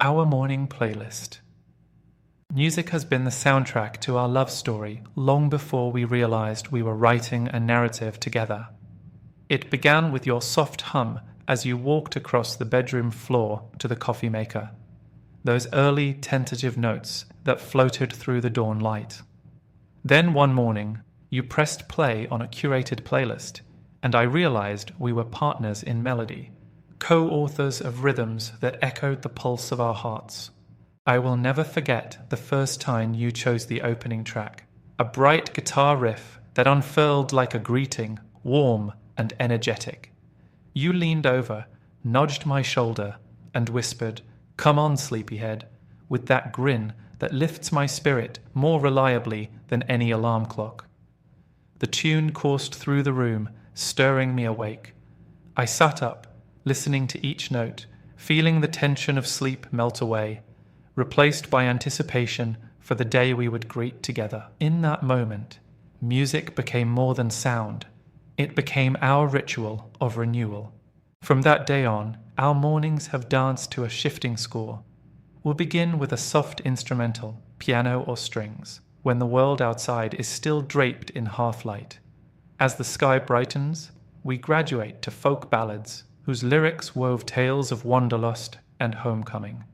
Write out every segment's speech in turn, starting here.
Our morning playlist. Music has been the soundtrack to our love story long before we realized we were writing a narrative together. It began with your soft hum as you walked across the bedroom floor to the coffee maker. Those early tentative notes that floated through the dawn light. Then one morning, you pressed play on a curated playlist, and I realized we were partners in melody, co-authors of rhythms that echoed the pulse of our hearts. I will never forget the first time you chose the opening track, a bright guitar riff that unfurled like a greeting, warm and energetic. You leaned over, nudged my shoulder, and whispered, "Come on, sleepyhead," with that grin that lifts my spirit more reliably than any alarm clock. The tune coursed through the room, stirring me awake. I sat up, listening to each note, feeling the tension of sleep melt away, replaced by anticipation for the day we would greet together. In that moment, music became more than sound. It became our ritual of renewal. From that day on, our mornings have danced to a shifting score. We'll begin with a soft instrumental, piano or strings, when the world outside is still draped in half-light. As the sky brightens, we graduate to folk ballads, whose lyrics wove tales of wanderlust and homecoming.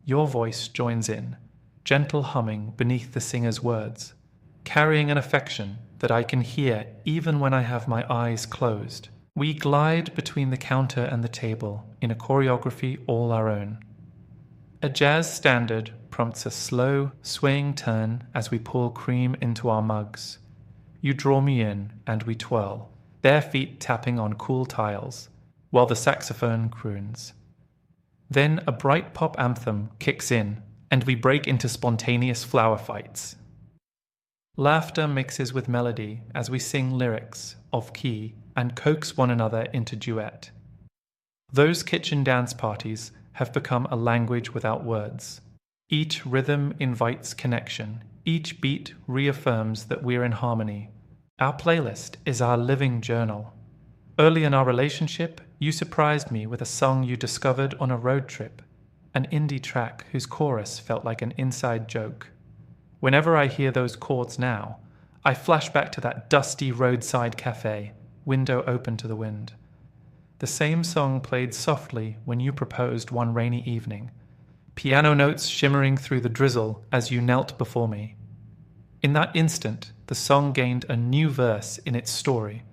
Your voice joins in, gentle humming beneath the singer's words, carrying an affection that I can hear even when I have my eyes closed. We glide between the counter and the table in a choreography all our own. A jazz standard prompts a slow, swaying turn as we pour cream into our mugs. You draw me in and we twirl, bare feet tapping on cool tiles, while the saxophone croons. Then a bright pop anthem kicks in, and we break into spontaneous flower fights. Laughter mixes with melody as we sing lyrics, off key, and coax one another into duet. Those kitchen dance parties have become a language without words. Each rhythm invites connection. Each beat reaffirms that we're in harmony. Our playlist is our living journal. Early in our relationship, you surprised me with a song you discovered on a road trip, an indie track whose chorus felt like an inside joke. Whenever I hear those chords now, I flash back to that dusty roadside cafe, window open to the wind. The same song played softly when you proposed one rainy evening, piano notes shimmering through the drizzle as you knelt before me. In that instant, the song gained a new verse in its story,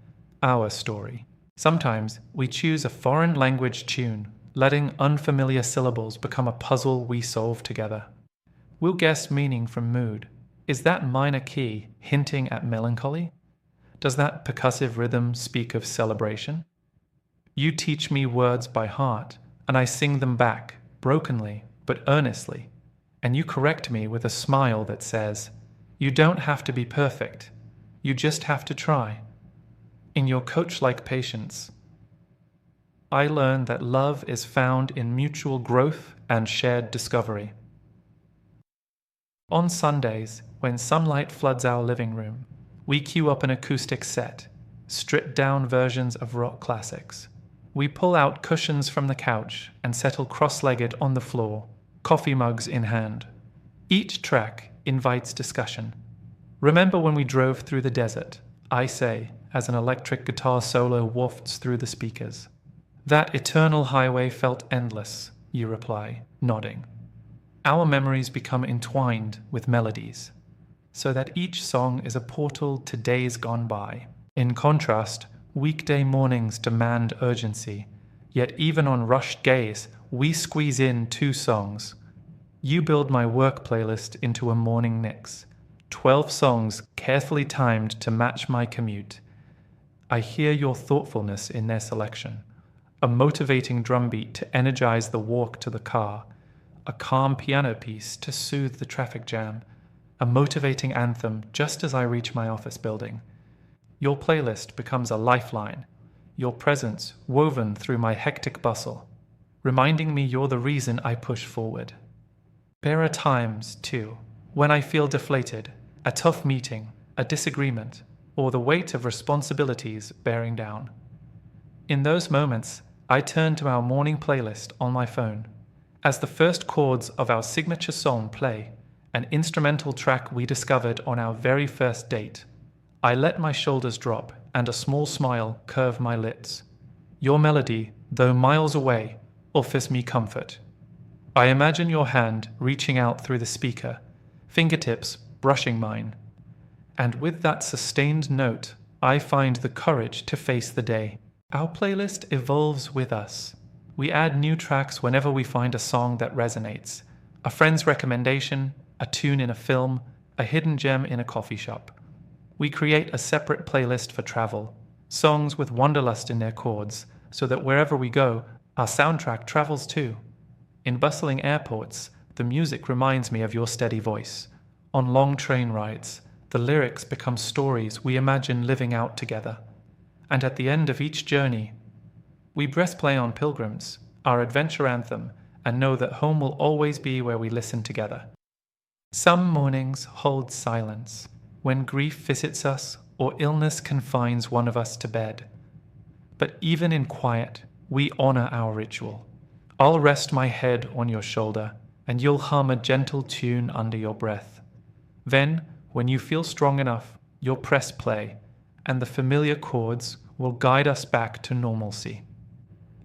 our story. Sometimes we choose a foreign language tune, letting unfamiliar syllables become a puzzle we solve together. We'll guess meaning from mood. Is that minor key hinting at melancholy? Does that percussive rhythm speak of celebration? You teach me words by heart, and I sing them back, brokenly but earnestly, and you correct me with a smile that says, "You don't have to be perfect, you just have to try." In your coach-like patience, I learn that love is found in mutual growth and shared discovery. On Sundays, when sunlight floods our living room, we cue up an acoustic set, stripped-down versions of rock classics. We pull out cushions from the couch and settle cross-legged on the floor, coffee mugs in hand. Each track invites discussion. "Remember when we drove through the desert?" I say, as an electric guitar solo wafts through the speakers. "That eternal highway felt endless," you reply, nodding. Our memories become entwined with melodies, so that each song is a portal to days gone by. In contrast, weekday mornings demand urgency, yet even on rushed days, we squeeze in 2 songs. You build my work playlist into a morning mix, 12 songs carefully timed to match my commute. I hear your thoughtfulness in their selection, a motivating drumbeat to energize the walk to the car, a calm piano piece to soothe the traffic jam, a motivating anthem just as I reach my office building. Your playlist becomes a lifeline, your presence woven through my hectic bustle, reminding me you're the reason I push forward. There are times, too, when I feel deflated, a tough meeting, a disagreement, or the weight of responsibilities bearing down. In those moments, I turn to our morning playlist on my phone, As the first chords of our signature song play, an instrumental track we discovered on our very first date, I let my shoulders drop and a small smile curve my lips. Your melody, though miles away, offers me comfort. I imagine your hand reaching out through the speaker, fingertips brushing mine. And with that sustained note, I find the courage to face the day. Our playlist evolves with us. We add new tracks whenever we find a song that resonates. A friend's recommendation, a tune in a film, a hidden gem in a coffee shop. We create a separate playlist for travel, songs with wanderlust in their chords, so that wherever we go, our soundtrack travels too. In bustling airports, the music reminds me of your steady voice. On long train rides, the lyrics become stories we imagine living out together. And at the end of each journey, we press play on Pilgrims, our adventure anthem, and know that home will always be where we listen together. Some mornings hold silence, when grief visits us or illness confines one of us to bed. But even in quiet, we honor our ritual. I'll rest my head on your shoulder, and you'll hum a gentle tune under your breath. Then, when you feel strong enough, you'll press play, and the familiar chords will guide us back to normalcy.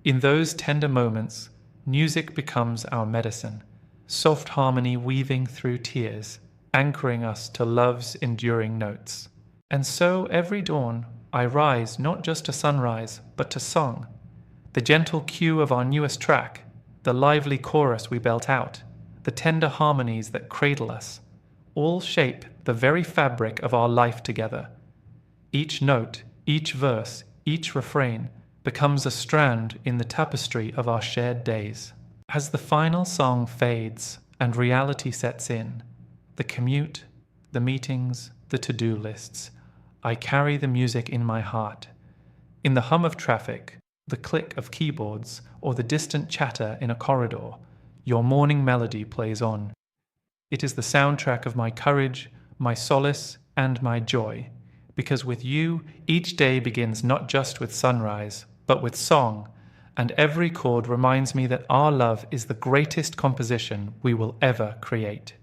In those tender moments, music becomes our medicine, soft harmony weaving through tears, anchoring us to love's enduring notes. And so every dawn, I rise not just to sunrise, but to song. The gentle cue of our newest track, the lively chorus we belt out, the tender harmonies that cradle us, all shape the very fabric of our life together. Each note, each verse, each refrain becomes a strand in the tapestry of our shared days. As the final song fades and reality sets in, the commute, the meetings, the to-do lists, I carry the music in my heart. In the hum of traffic, the click of keyboards, or the distant chatter in a corridor, your morning melody plays on. It is the soundtrack of my courage, my solace, and my joy, because with you, each day begins not just with sunrise, but with song, and every chord reminds me that our love is the greatest composition we will ever create.